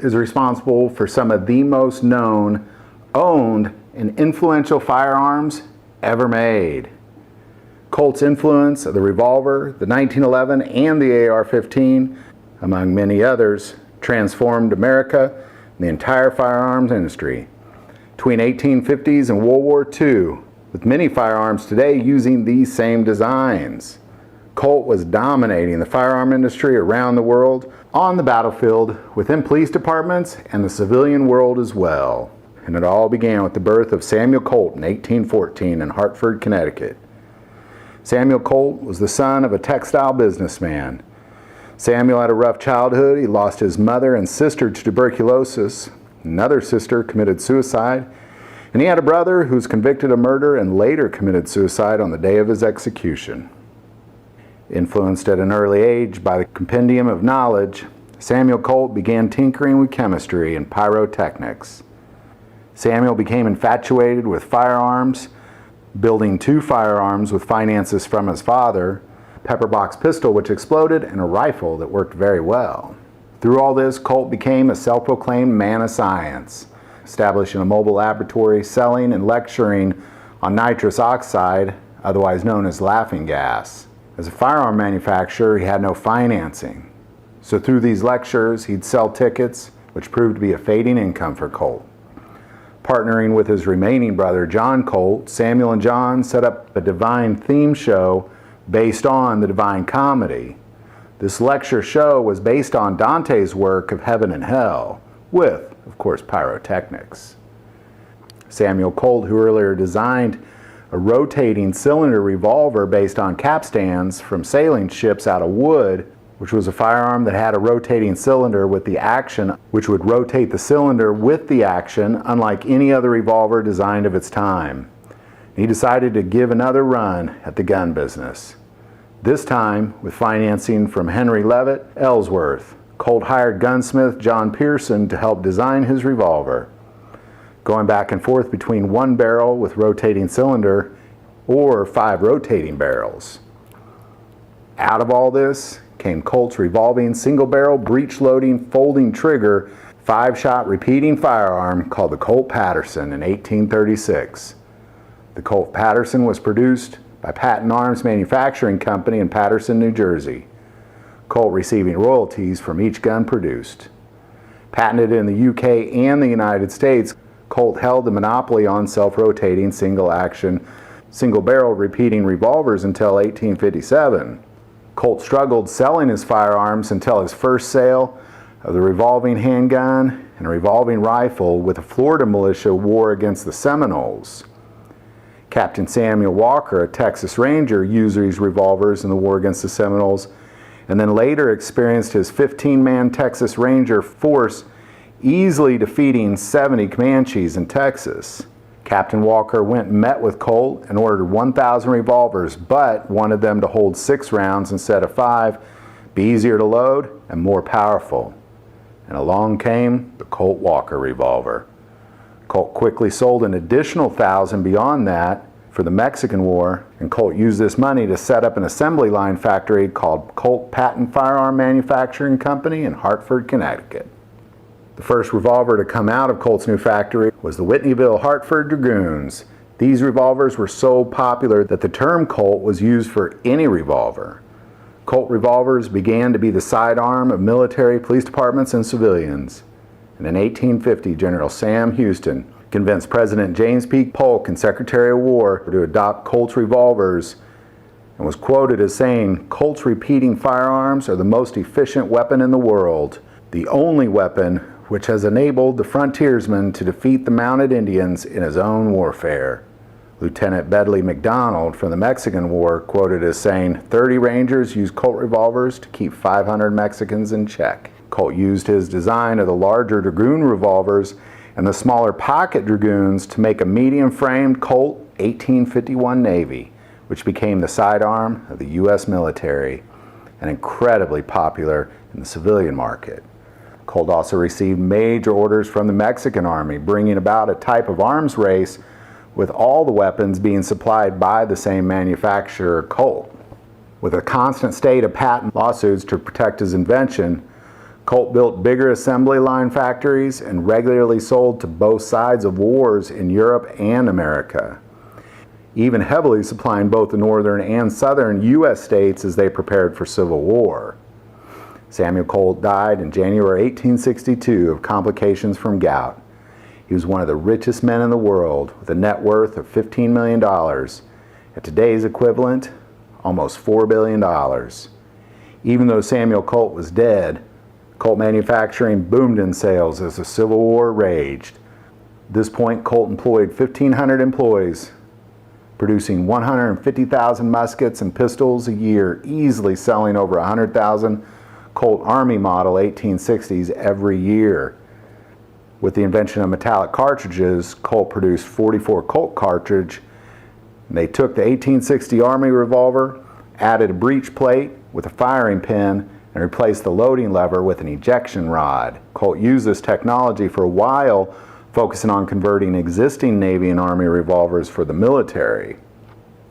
is responsible for some of the most known, owned, and influential firearms ever made. Colt's influence of the revolver, the 1911, and the AR-15, among many others, transformed America and the entire firearms industry between 1850s and World War II, with many firearms today using these same designs. Colt was dominating the firearm industry around the world, on the battlefield, within police departments, and the civilian world as well. And it all began with the birth of Samuel Colt in 1814 in Hartford, Connecticut. Samuel Colt was the son of a textile businessman. Samuel had a rough childhood. He lost his mother and sister to tuberculosis. Another sister committed suicide. And he had a brother who was convicted of murder and later committed suicide on the day of his execution. Influenced at an early age by the compendium of knowledge, Samuel Colt began tinkering with chemistry and pyrotechnics. Samuel became infatuated with firearms, building 2 firearms with finances from his father, a pepperbox pistol which exploded, and a rifle that worked very well. Through all this, Colt became a self-proclaimed man of science, establishing a mobile laboratory, selling and lecturing on nitrous oxide, otherwise known as laughing gas. As a firearm manufacturer, he had no financing. So through these lectures, he'd sell tickets, which proved to be a fading income for Colt. Partnering with his remaining brother, John Colt, Samuel and John set up a divine theme show based on the Divine Comedy. This lecture show was based on Dante's work of Heaven and Hell, with, of course, pyrotechnics. Samuel Colt, who earlier designed a rotating cylinder revolver based on capstans from sailing ships out of wood, which was a firearm that had a rotating cylinder with the action, which would rotate the cylinder with the action, unlike any other revolver designed of its time. He decided to give another run at the gun business. This time with financing from Henry Leavitt Ellsworth. Colt hired gunsmith John Pearson to help design his revolver, going back and forth between 1 barrel with rotating cylinder or 5 rotating barrels. Out of all this came Colt's revolving single-barrel, breech-loading, folding trigger, 5-shot repeating firearm called the Colt Paterson in 1836. The Colt Paterson was produced by Patton Arms Manufacturing Company in Paterson, New Jersey, Colt receiving royalties from each gun produced. Patented in the UK and the United States, Colt held the monopoly on self-rotating, single-action, single-barrel repeating revolvers until 1857. Colt struggled selling his firearms until his first sale of the revolving handgun and revolving rifle with the Florida militia war against the Seminoles. Captain Samuel Walker, a Texas Ranger, used these revolvers in the war against the Seminoles, and then later experienced his 15-man Texas Ranger force easily defeating 70 Comanches in Texas. Captain Walker went and met with Colt and ordered 1,000 revolvers, but wanted them to hold 6 rounds instead of 5, be easier to load, and more powerful. And along came the Colt Walker revolver. Colt quickly sold an additional 1,000 beyond that for the Mexican War, and Colt used this money to set up an assembly line factory called Colt Patent Firearm Manufacturing Company in Hartford, Connecticut. The first revolver to come out of Colt's new factory was the Whitneyville Hartford Dragoons. These revolvers were so popular that the term Colt was used for any revolver. Colt revolvers began to be the sidearm of military, police departments, and civilians. And in 1850, General Sam Houston convinced President James P. Polk and Secretary of War to adopt Colt's revolvers, and was quoted as saying, "Colt's repeating firearms are the most efficient weapon in the world, the only weapon which has enabled the frontiersman to defeat the mounted Indians in his own warfare." Lieutenant Bedley McDonald from the Mexican War quoted as saying, 30 Rangers used Colt revolvers to keep 500 Mexicans in check. Colt used his design of the larger Dragoon revolvers and the smaller pocket Dragoons to make a medium-framed Colt 1851 Navy, which became the sidearm of the U.S. military and incredibly popular in the civilian market. Colt also received major orders from the Mexican Army, bringing about a type of arms race with all the weapons being supplied by the same manufacturer, Colt. With a constant state of patent lawsuits to protect his invention, Colt built bigger assembly line factories and regularly sold to both sides of wars in Europe and America, even heavily supplying both the northern and southern U.S. states as they prepared for Civil War. Samuel Colt died in January 1862 of complications from gout. He was one of the richest men in the world with a net worth of $15 million. At today's equivalent, almost $4 billion. Even though Samuel Colt was dead, Colt manufacturing boomed in sales as the Civil War raged. At this point, Colt employed 1,500 employees, producing 150,000 muskets and pistols a year, easily selling over 100,000 Colt Army Model 1860s every year. With the invention of metallic cartridges, Colt produced 44 Colt cartridge. They took the 1860 Army revolver, added a breech plate with a firing pin, and replaced the loading lever with an ejection rod. Colt used this technology for a while, focusing on converting existing Navy and Army revolvers for the military.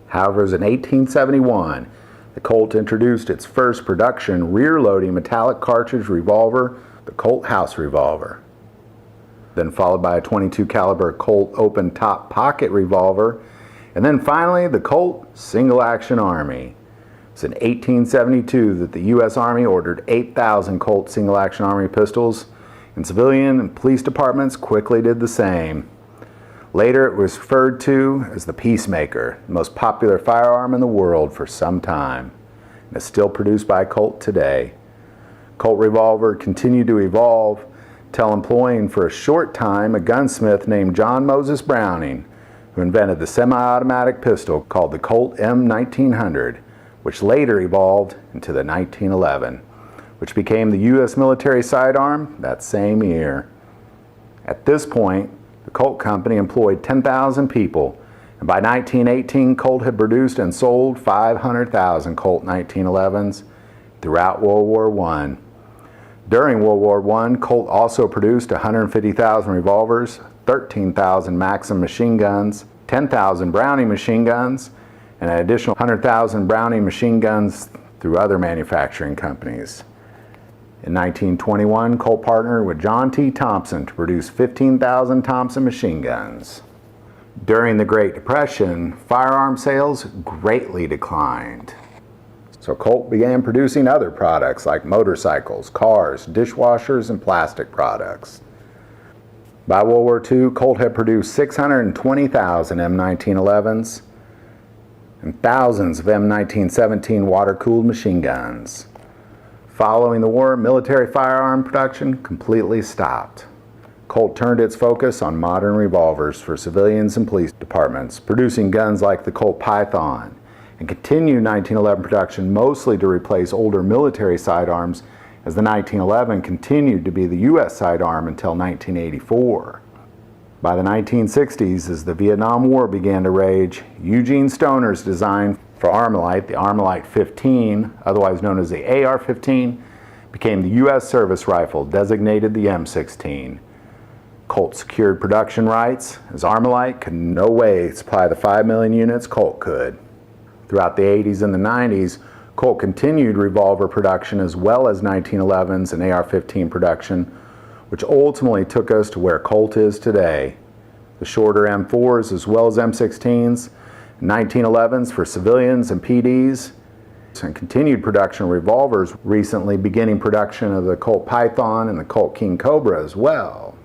However, it was in 1871 that Colt introduced its first production rear-loading metallic cartridge revolver, the Colt House revolver. Then followed by a .22 caliber Colt open top pocket revolver, and then finally the Colt single-action Army. It's in 1872 that the U.S. Army ordered 8,000 Colt single-action Army pistols, and civilian and police departments quickly did the same. Later it was referred to as the Peacemaker, the most popular firearm in the world for some time, and is still produced by Colt today. Colt revolver continued to evolve, till employing for a short time a gunsmith named John Moses Browning, who invented the semi-automatic pistol called the Colt M1900, which later evolved into the 1911, which became the U.S. military sidearm that same year. At this point, the Colt Company employed 10,000 people, and by 1918, Colt had produced and sold 500,000 Colt 1911s throughout World War I. During World War I, Colt also produced 150,000 revolvers, 13,000 Maxim machine guns, 10,000 Browning machine guns, and an additional 100,000 Browning machine guns through other manufacturing companies. In 1921, Colt partnered with John T. Thompson to produce 15,000 Thompson machine guns. During the Great Depression, firearm sales greatly declined. So Colt began producing other products like motorcycles, cars, dishwashers, and plastic products. By World War II, Colt had produced 620,000 M1911s and thousands of M1917 water-cooled machine guns. Following the war, military firearm production completely stopped. Colt turned its focus on modern revolvers for civilians and police departments, producing guns like the Colt Python, and continued 1911 production mostly to replace older military sidearms, as the 1911 continued to be the U.S. sidearm until 1984. By the 1960s, as the Vietnam War began to rage, Eugene Stoner's design for Armalite, the Armalite 15, otherwise known as the AR-15, became the U.S. service rifle, designated the M16. Colt secured production rights, as Armalite could in no way supply the 5 million units Colt could. Throughout the 80s and the 90s, Colt continued revolver production as well as 1911s and AR-15 production, which ultimately took us to where Colt is today. The shorter M4s as well as M16s, 1911s for civilians and PDs, and continued production of revolvers, recently beginning production of the Colt Python and the Colt King Cobra as well.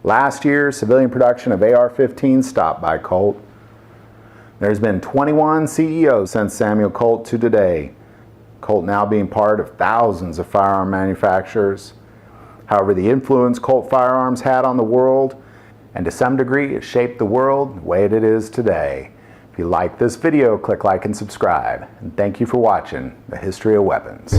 Last year, civilian production of AR-15 stopped by Colt. There's been 21 CEOs since Samuel Colt to today, Colt now being part of thousands of firearm manufacturers. However, the influence Colt firearms had on the world, and to some degree it shaped the world the way it is today. If you like this video, click like and subscribe. And thank you for watching The History of Weapons.